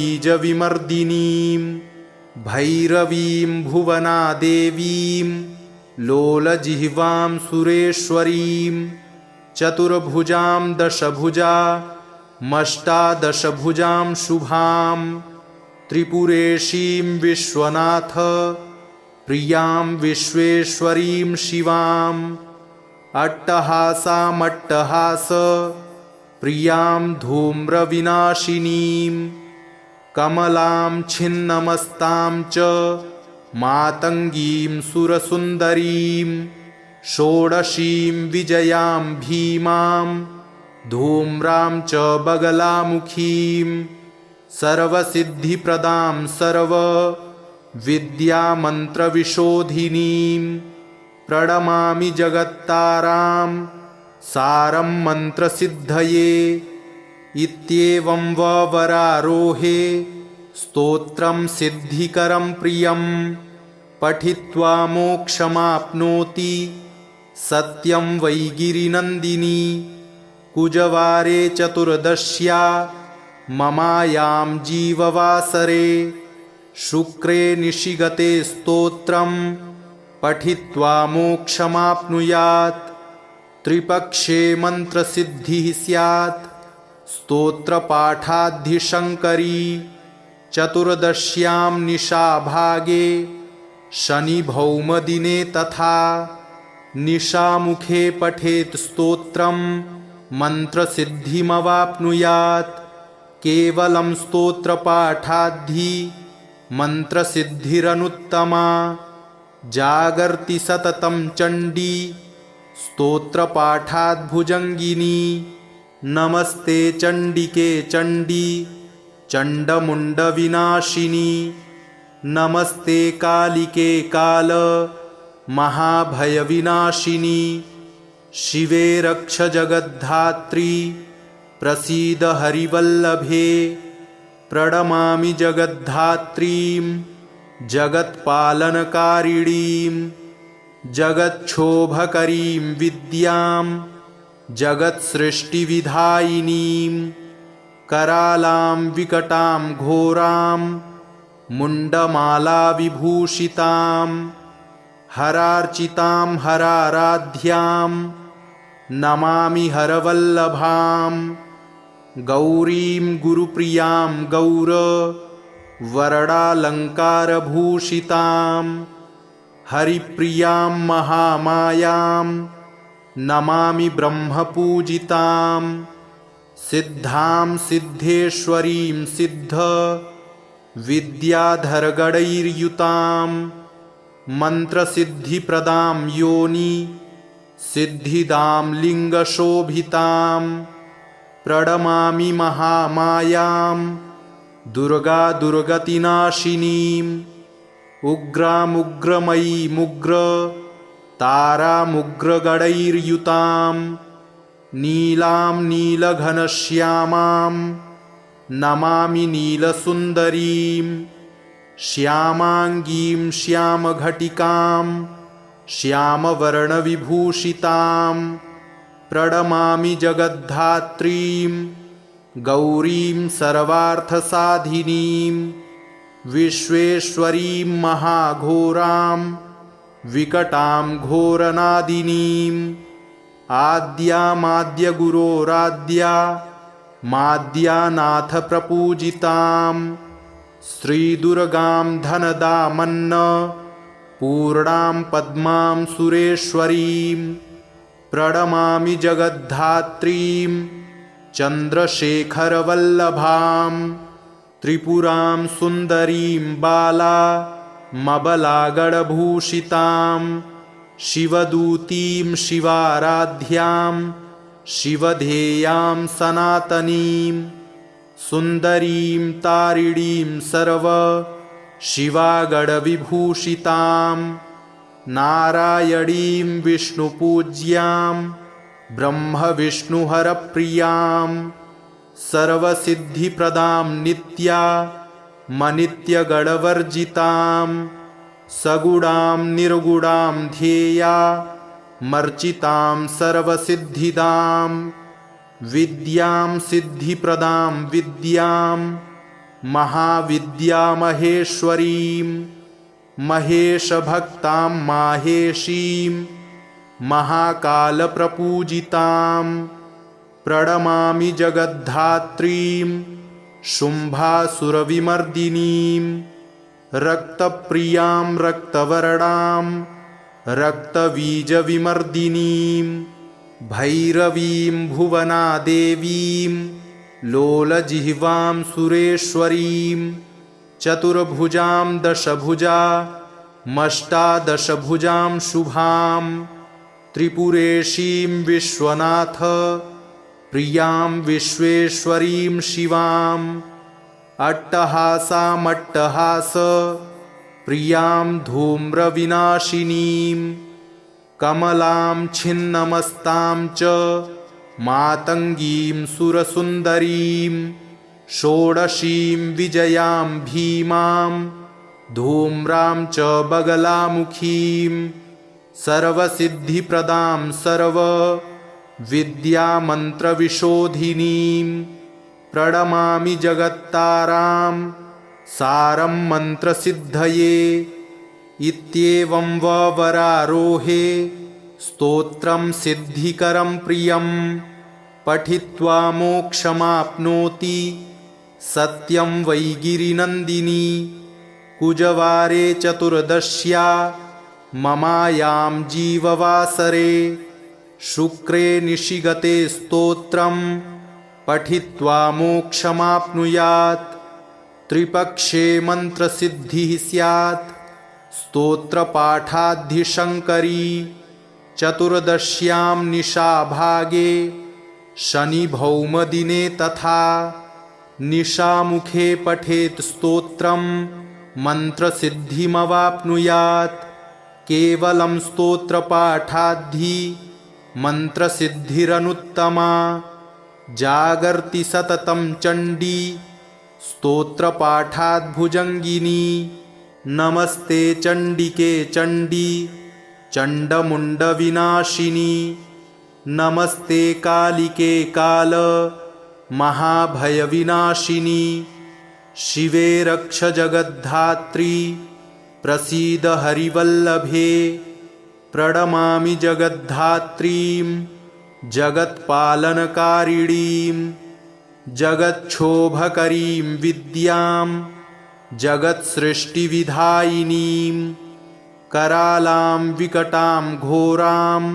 भैरवीं भुवनादेवीं लोलजिह्वां सुरेश्वरीं चतुर्भुजां दशभुजामष्टादशभुजां शुभां त्रिपुरेशीं विश्वनाथ प्रियां विश्वेश्वरीं शिवां अट्टहासामट्टहास प्रियां धूम्रविनाशिनीं कमलां छिन्नमस्तां च मातङ्गीं सुरसुन्दरीं षोडशीं विजयां भीमां धूम्रां च बगलामुखीं सर्वसिद्धिप्रदां सर्वविद्यामन्त्रविशोधिनीं प्रणमामि जगत्तारां सारं मन्त्रसिद्धये इत्येवं वरारोहे स्तोत्रं सिद्धिकरं प्रियं पठित्वा मोक्षमाप्नोति सत्यं वै गिरिनन्दिनी कुजवारे चतुर्दश्या ममायां जीववासरे शुक्रे निशिगते स्तोत्रं पठित्वा मोक्षमाप्नुयात् त्रिपक्षे मन्त्रसिद्धिः स्यात् स्तोत्रपाठाद्धिशङ्करी चतुर्दश्यां निशाभागे शनिभौमदिने तथा निशामुखे पठेत् स्तोत्रं मन्त्रसिद्धिमवाप्नुयात् केवलं स्तोत्रपाठाद्धि मन्त्रसिद्धिरनुत्तमा जागर्ति सततं चण्डी स्तोत्रपाठाद्भुजङ्गिनी नमस्ते चण्डिके चण्डी चण्डमुण्डविनाशिनी नमस्ते कालिके काल महाभयविनाशिनी शिवे रक्ष जगद्धात्री प्रसीद हरिवल्लभे प्रणमामि जगद्धात्रीं जगत्पालनकारिणीं जगच्छोभकरीं विद्यां जगत्सृष्टिविधायिनीं करालां विकटां घोरां मुण्डमालाविभूषितां हरार्चितां हराराध्यां नमामि हरवल्लभां गौरीं गुरुप्रियां गौरवर्णालङ्कारभूषितां हरिप्रियां महामायां नमामि ब्रह्मपूजितां सिद्धां सिद्धेश्वरीं सिद्ध विद्याधरगणैर्युतां मन्त्रसिद्धिप्रदां योनि सिद्धिदां लिङ्गशोभितां प्रणमामि महामायां दुर्गादुर्गतिनाशिनीं उग्रामुग्रमयीमुग्र तारामुग्रगणैर्युतां नीलां नीलघनश्यामां नमामि नीलसुन्दरीं श्यामाङ्गीं श्यामघटिकां श्यामवर्णविभूषितां प्रणमामि जगद्धात्रीं गौरीं सर्वार्थसाधिनीं विश्वेश्वरीं महाघोरां विकटां घोरनादिनीं आद्यामाद्यगुरोराद्या माद्यानाथप्रपूजितां श्रीदुर्गां धनदामन्न पूर्णां पद्मां सुरेश्वरीं प्रणमामि जगद्धात्रीं चन्द्रशेखरवल्लभां त्रिपुरां सुन्दरीं बालामबलागडभूषितां शिवदूतीं शिवाराध्यां शिवधेयां सनातनीं सुन्दरीं तारिणीं सर्व शिवागडविभूषितां नारायणीं विष्णुपूज्यां ब्रह्मविष्णुहरप्रियां सर्वसिद्धिप्रदां नित्यामनित्यगणवर्जितां सगुणां निर्गुणां ध्येयामर्चितां सर्वसिद्धिदां विद्यां सिद्धिप्रदां विद्यां महाविद्यामहेश्वरीं महेशभक्तां माहेशीं महाकालप्रपूजितां प्रणमामि जगद्धात्रीं शुम्भासुरविमर्दिनीं रक्तप्रियां रक्तवर्णां रक्तबीजविमर्दिनीं भैरवीं भुवनादेवीं लोलजिह्वां सुरेश्वरीं चतुर्भुजां दशभुजामष्टादशभुजां शुभां त्रिपुरेशीं विश्वनाथ प्रियां विश्वेश्वरीं शिवाम् अट्टहासामट्टहास प्रियां धूम्रविनाशिनीं कमलां छिन्नमस्तां च मातङ्गीं सुरसुन्दरीं षोडशीं विजयां भीमां धूम्रां च बगलामुखीं सर्वसिद्धिप्रदां सर्वविद्यामन्त्रविशोधिनीं प्रणमामि जगत्तारां सारं मन्त्रसिद्धये इत्येवं वरारोहे स्तोत्रं सिद्धिकरं प्रियं पठित्वा मोक्षमाप्नोति सत्यं वै गिरिनन्दिनी कुजवारे चतुर्दश्या ममायां जीववासरे शुक्रे निशिगते स्तोत्रं पठित्वा मोक्षमाप्नुयात् त्रिपक्षे मन्त्रसिद्धिः स्यात् स्तोत्रपाठाद्धिशङ्करी चतुर्दश्यां निशाभागे शनिभौमदिने तथा निशामुखे पठेत् स्तोत्रं मन्त्रसिद्धिमवाप्नुयात् केवलं स्तोत्रपाठाद्धि मन्त्रसिद्धिरनुत्तमा जागर्ति सततं चण्डी स्तोत्रपाठाद्भुजङ्गिनी नमस्ते चण्डिके चण्डी चण्डमुण्डविनाशिनी नमस्ते कालिके काल महाभयविनाशिनी शिवे रक्ष जगद्धात्री प्रसीद हरिवल्लभे प्रणमामि जगद्धात्रीं जगत्पालनकारिणीं जगच्छोभकरीं विद्यां जगत्सृष्टिविधायिनीं करालां विकटां घोरां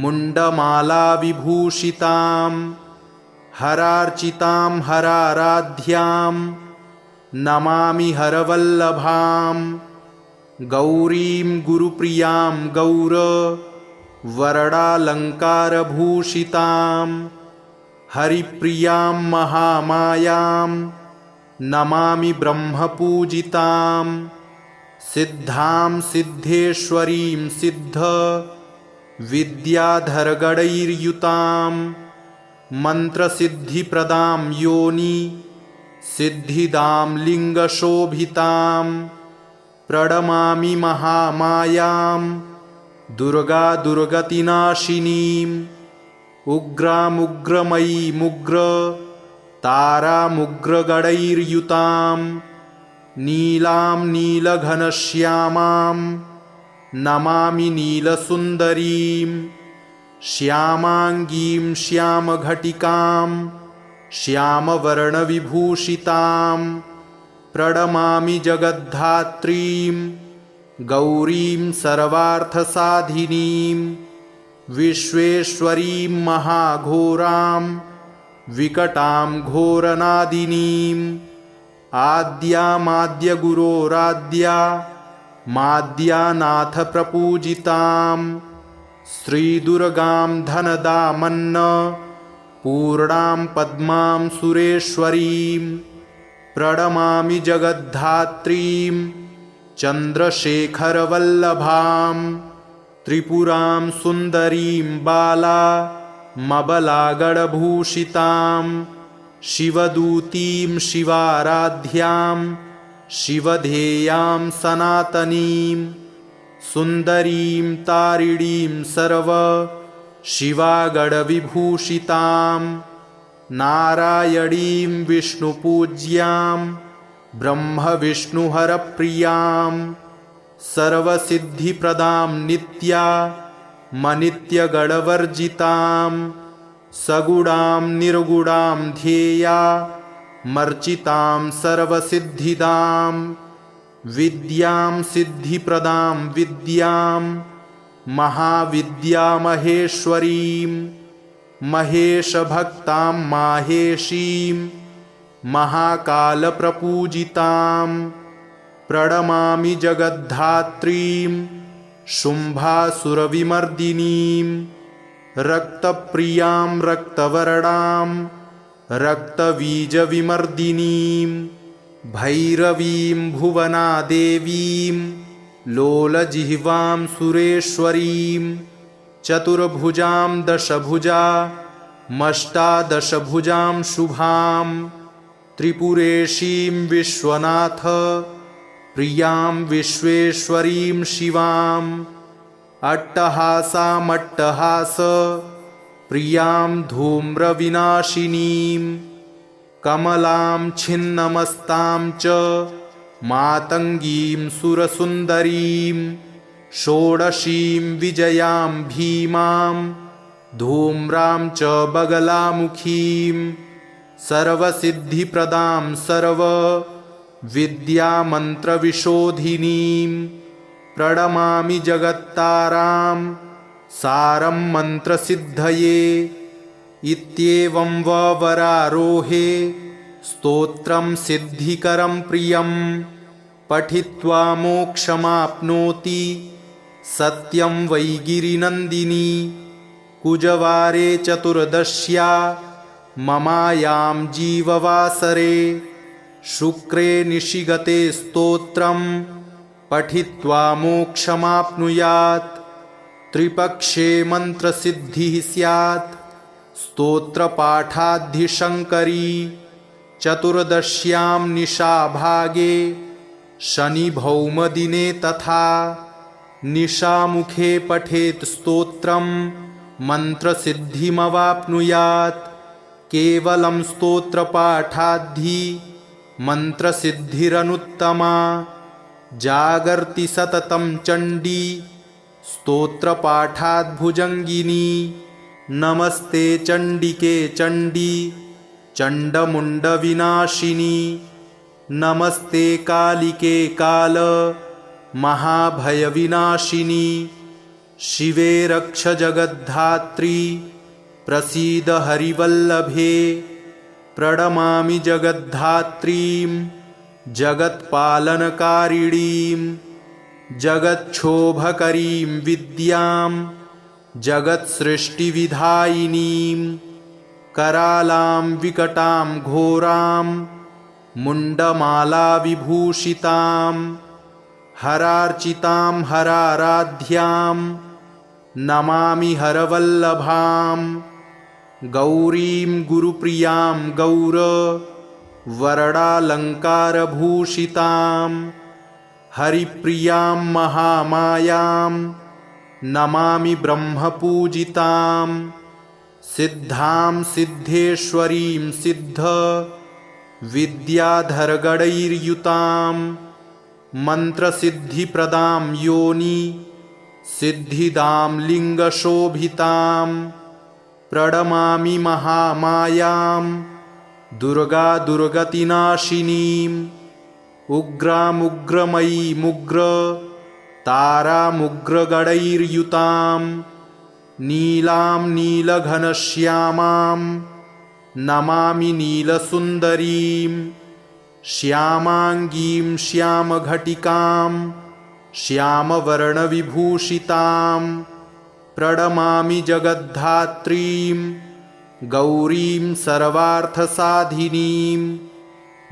मुण्डमालाविभूषितां हरार्चितां हराराध्यां नमामि हरवल्लभां गौरीं गुरुप्रियां गौरवर्णालङ्कारभूषितां हरिप्रियां महामायां नमामि ब्रह्मपूजितां सिद्धां सिद्धेश्वरीं सिद्ध विद्याधरगणैर्युतां मन्त्रसिद्धिप्रदां योनि सिद्धिदां लिङ्गशोभितां प्रणमामि महामायां दुर्गा दुर्गतिनाशिनीम् उग्रामुग्रमयीमुग्र तारामुग्रगणैर्युतां नीलां नीलघनश्यामां नमामि नीलसुन्दरीं श्यामाङ्गीं श्यामघटिकां श्यामवर्णविभूषितां प्रणमामि जगद्धात्रीं गौरीं सर्वार्थसाधिनीं विश्वेश्वरीं महाघोरां विकटां घोरनादिनीम् आद्यामाद्यगुरोराद्या माद्यानाथ प्रपूजितां श्रीदुर्गां धनदामन्न पूर्णां पद्मां सुरेश्वरीं प्रणमामि जगद्धात्रीं चन्द्रशेखरवल्लभां त्रिपुरां सुन्दरीं बालामबलागणभूषितां शिवदूतीं शिवाराध्यां शिवधेयां सनातनीं सुन्दरीं तारिणीं सर्व शिवागणविभूषितां नारायणीं विष्णुपूज्यां ब्रह्मविष्णुहरप्रियां सर्वसिद्धिप्रदां नित्यामनित्यगणवर्जितां सगुणां निर्गुणां ध्येयामर्चितां सर्वसिद्धिदां विद्यां सिद्धिप्रदां विद्यां महाविद्यामहेश्वरीं महेशभक्तां माहेशीं महाकालप्रपूजितां प्रणमामि जगद्धात्रीं शुम्भासुरविमर्दिनीं रक्तप्रियां रक्तवर्णां रक्तबीजविमर्दिनीं भैरवीं भुवनादेवीं लोलजिह्वां सुरेश्वरीं चतुर्भुजां दशभुजामष्टादशभुजां शुभां त्रिपुरेशीं विश्वनाथ प्रियां विश्वेश्वरीं शिवां अट्टहासामट्टहास प्रियां धूम्रविनाशिनीं कमलां छिन्नमस्तां च मातङ्गीं सुरसुन्दरीं षोडशीं विजयां भीमां धूम्रां च बगलामुखीं सर्वसिद्धिप्रदां सर्वविद्यामन्त्रविशोधिनीं प्रणमामि जगत्तारां सारं मन्त्रसिद्धये इत्येवं वरारोहे स्तोत्रं सिद्धिकरं प्रियं पठित्वा मोक्षमाप्नोति सत्यं वै गिरिनन्दिनी कुजवारे चतुर्दश्या ममायां जीववासरे शुक्रे निशिगते स्तोत्रं पठित्वा मोक्षमाप्नुयात् त्रिपक्षे मन्त्रसिद्धिः स्यात् स्तोत्रपाठाद्धिशङ्करी चतुर्दश्यां निशाभागे शनिभौमदिने तथा निशामुखे पठेत् स्तोत्रं मन्त्रसिद्धिमवाप्नुयात् केवलं स्तोत्रपाठाद्धि मन्त्रसिद्धिरनुत्तमा जागर्ति सततं चण्डी स्तोत्रपाठाद्भुजङ्गिनी नमस्ते चण्डिके चण्डी चण्डमुण्डविनाशिनी नमस्ते कालिके काल महाभयविनाशिनी शिवे रक्ष जगद्धात्री प्रसीद हरिवल्लभे प्रणमामि जगद्धात्रीं जगत्पालनकारिणीं जगच्छोभकरीं विद्यां जगत्सृष्टिविधायिनीं करालां विकटां घोरां मुण्डमालाविभूषितां हरार्चितां हराराध्यां नमामि हरवल्लभां गौरीं गुरुप्रियां गौरवर्णालङ्कारभूषितां हरिप्रियां महामायां नमामि ब्रह्मपूजितां सिद्धां सिद्धेश्वरीं सिद्ध विद्याधरगणैर्युतां मन्त्रसिद्धिप्रदां योनि सिद्धिदां लिङ्गशोभितां प्रणमामि महामायां दुर्गा दुर्गतिनाशिनीम् उग्रामुग्रमयीमुग्र तारामुग्रगणैर्युतां नीलां नीलघनश्यामां नमामि नीलसुन्दरीं श्यामाङ्गीं श्यामघटिकां श्यामवर्णविभूषितां प्रणमामि जगद्धात्रीं गौरीं सर्वार्थसाधिनीं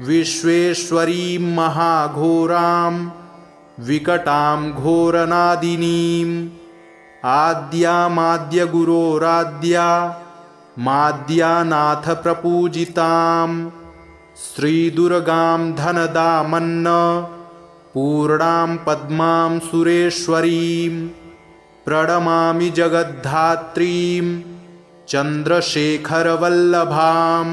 विश्वेश्वरीं महाघोरां विकटां घोरनादिनीं आद्यामाद्यगुरोराद्या माद्यानाथ प्रपूजितां श्रीदुर्गां धनदामन्न पूर्णां पद्मां सुरेश्वरीं प्रणमामि जगद्धात्रीं चन्द्रशेखरवल्लभां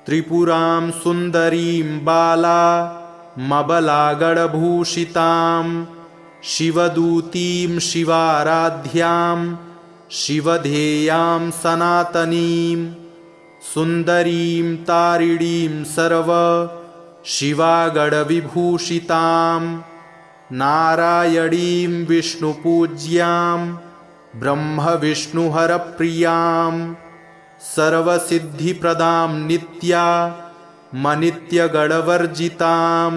त्रिपुरां सुन्दरीं बालामबलागणभूषितां शिवदूतीं शिवाराध्यां शिवधेयां सनातनीं सुन्दरीं तारिणीं सर्व शिवागणविभूषितां नारायणीं विष्णुपूज्यां ब्रह्मविष्णुहरप्रियां सर्वसिद्धिप्रदां नित्यामनित्यगणवर्जितां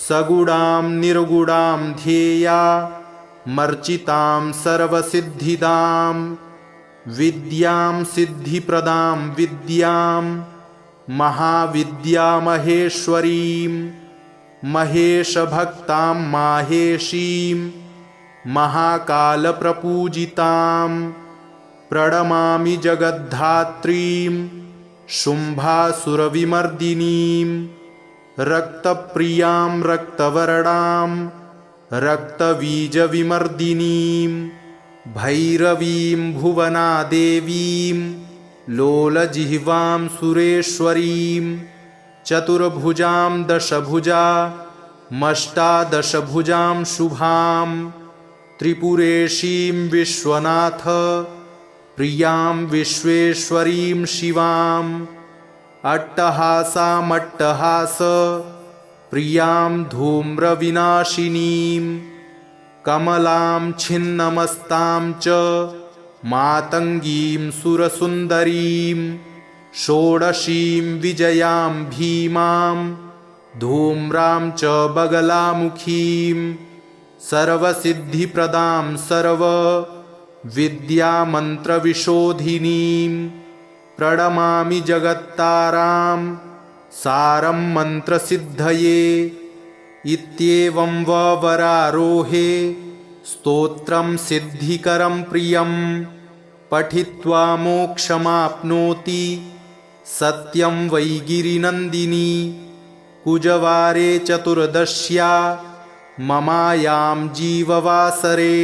सगुणां निर्गुणां ध्येयामर्चितां सर्वसिद्धिदां विद्यां सिद्धिप्रदां विद्यां महाविद्यामहेश्वरीं महेशभक्तां माहेशीं महाकालप्रपूजितां प्रणमामि जगद्धात्रीं शुम्भासुरविमर्दिनीं रक्तप्रियां रक्तवर्णां रक्तबीजविमर्दिनीं भैरवीं भुवनादेवीं लोलजिह्वां सुरेश्वरीं चतुर्भुजां दशभुजामष्टादशभुजां शुभां त्रिपुरेशीं विश्वनाथ प्रियां विश्वेश्वरीं शिवां अट्टहासामट्टहास प्रियां धूम्रविनाशिनीं कमलां छिन्नमस्तां च मातङ्गीं सुरसुन्दरीं षोडशीं विजयां भीमां धूम्रां च बगलामुखीं सर्वसिद्धिप्रदां सर्वविद्यामन्त्रविशोधिनीं प्रणमामि जगत्तारां सारं मन्त्रसिद्धये इत्येवं वरारोहे स्तोत्रं सिद्धिकरं प्रियं पठित्वा मोक्षमाप्नोति सत्यं वै गिरिनन्दिनी कुजवारे चतुर्दश्या ममायां जीववासरे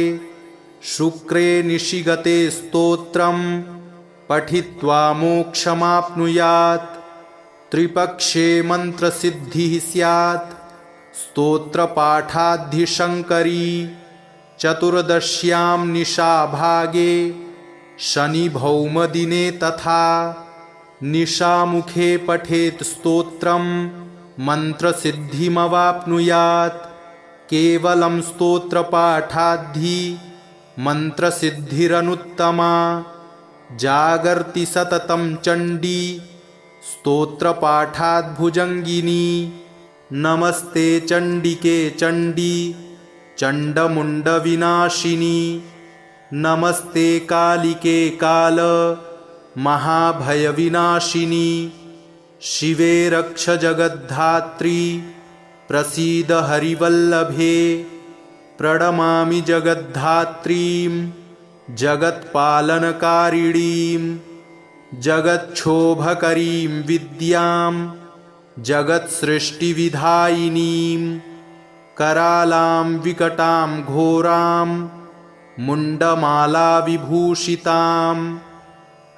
शुक्रे निशिगते स्तोत्रं पठित्वा मोक्षमाप्नुयात् त्रिपक्षे मन्त्रसिद्धिः स्यात् स्तोत्रपाठाद्धिशङ्करी चतुर्दश्यां निशाभागे शनिभौमदिने तथा निशामुखे पठेत् स्तोत्रं मन्त्रसिद्धिमवाप्नुयात् केवलं स्तोत्रपाठाद्धि मन्त्रसिद्धिरनुत्तमा जागर्ति सततं चण्डी स्तोत्रपाठाद्भुजङ्गिनी नमस्ते चण्डिके चण्डी चण्डमुण्डविनाशिनी नमस्ते कालिके काल महाभयविनाशिनी शिवे रक्ष जगद्धात्री प्रसीद हरिवल्लभे प्रणमामि जगद्धात्रीं जगत्पालनकारिणीं जगच्छोभकरीं विद्यां जगत्सृष्टिविधायिनीं करालां विकटां घोरां मुण्डमालाविभूषितां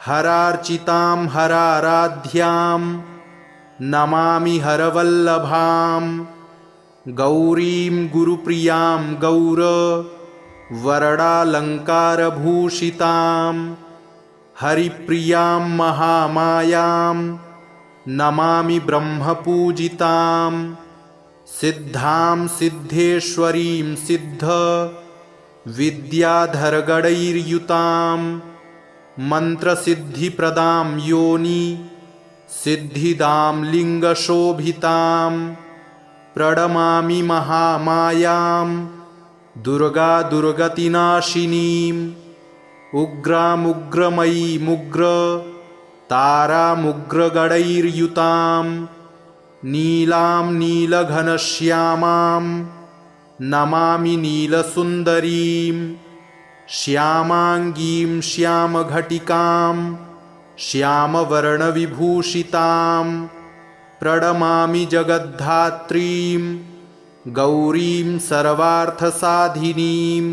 हरार्चितां हराराध्यां नमामि हरवल्लभां गौरीं गुरुप्रियां गौरवर्णालङ्कारभूषितां हरिप्रियां महामायां नमामि ब्रह्मपूजितां सिद्धां सिद्धेश्वरीं सिद्ध विद्याधरगणैर्युतां मन्त्रसिद्धिप्रदां योनि सिद्धिदां लिङ्गशोभितां प्रणमामि महामायां दुर्गा दुर्गतिनाशिनीम् उग्रामुग्रमयीमुग्र तारामुग्रगणैर्युतां नीलां नीलघनश्यामां नमामि नीलसुन्दरीं श्यामाङ्गीं श्यामघटिकां श्यामवर्णविभूषितां प्रणमामि जगद्धात्रीं गौरीं सर्वार्थसाधिनीं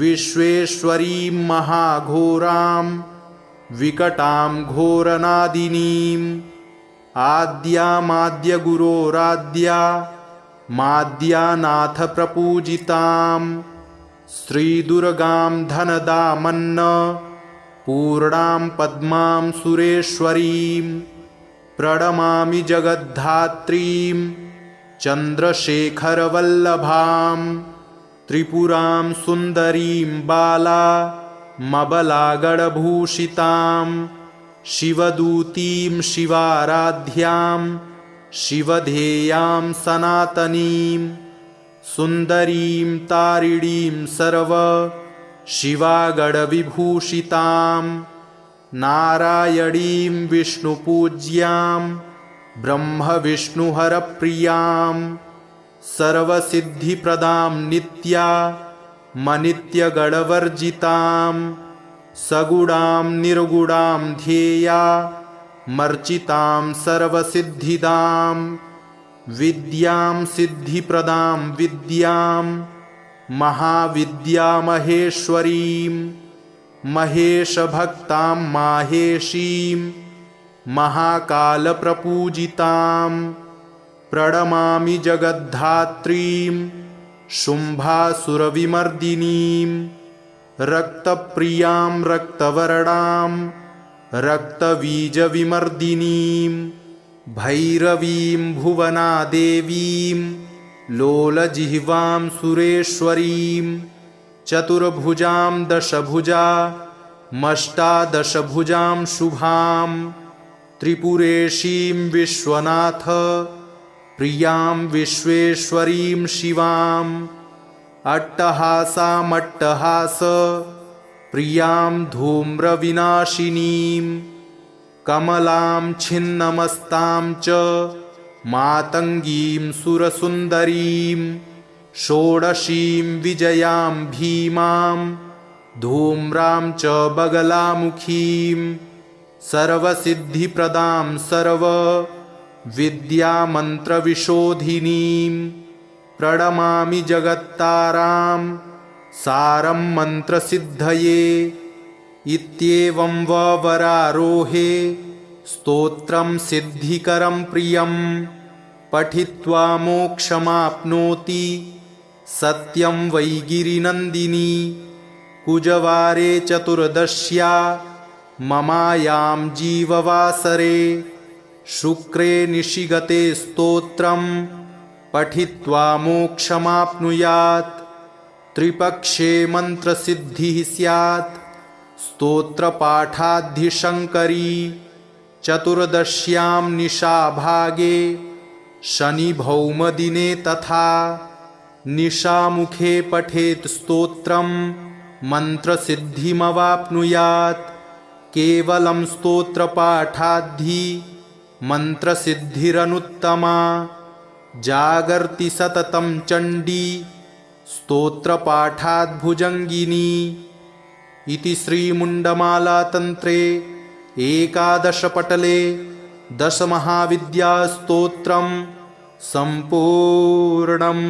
विश्वेश्वरीं महाघोरां विकटां घोरनादिनीं आद्यामाद्यगुरोराद्या माद्यानाथप्रपूजितां श्रीदुर्गां धनदामन्न पूर्णां पद्मां सुरेश्वरीं प्रणमामि जगद्धात्रीं चन्द्रशेखरवल्लभां त्रिपुरां सुन्दरीं बालामबलागणभूषितां शिवदूतीं शिवाराध्यां शिवधेयां सनातनीं सुन्दरीं तारिणीं सर्व शिवागणविभूषितां नारायणीं विष्णुपूज्यां ब्रह्मविष्णुहरप्रियां सर्वसिद्धिप्रदां नित्यामनित्यगणवर्जितां सगुणां निर्गुणां ध्येयामर्चितां सर्वसिद्धिदां विद्यां सिद्धिप्रदां विद्यां महाविद्यामहेश्वरीं महेशभक्तां माहेशीं महाकालप्रपूजितां प्रणमामि जगद्धात्रीं शुम्भासुरविमर्दिनीं रक्तप्रियां रक्तवर्णां रक्तबीजविमर्दिनीं भैरवीं भुवनादेवीं लोलजिह्वां सुरेश्वरीं चतुर्भुजां दशभुजामष्टादशभुजां शुभां त्रिपुरेशीं विश्वनाथ प्रियां विश्वेश्वरीं शिवाम् अट्टहासामट्टहास प्रियां धूम्रविनाशिनीं कमलां छिन्नमस्तां च मातङ्गीं सुरसुन्दरीं षोडशीं विजयां भीमां धूम्रां च बगलामुखीं सर्वसिद्धिप्रदां सर्वविद्यामन्त्रविशोधिनीं प्रणमामि जगत्तारां सारं मन्त्रसिद्धये इत्येवं वरारोहे स्तोत्रं सिद्धिकरं प्रियं पठित्वा मोक्षमाप्नोति सत्यं वै गिरिनन्दिनी कुजवारे चतुर्दश्या ममायां जीववासरे शुक्रे निशिगते स्तोत्रं पठित्वा मोक्षमाप्नुयात् त्रिपक्षे मन्त्रसिद्धिः स्यात् स्तोत्रपाठाद्धिशङ्करी चतुर्दश्यां निशाभागे शनिभौमदिने तथा निशामुखे पठेत् स्तोत्रं मन्त्रसिद्धिमवाप्नुयात् केवलं स्तोत्रपाठाद्धि मन्त्रसिद्धिरनुत्तमा जागर्ति सततं चण्डी स्तोत्रपाठाद्भुजङ्गिनी इति श्रीमुण्डमालातन्त्रे एकादशपटले दशमहाविद्यास्तोत्रं सम्पूर्णम्।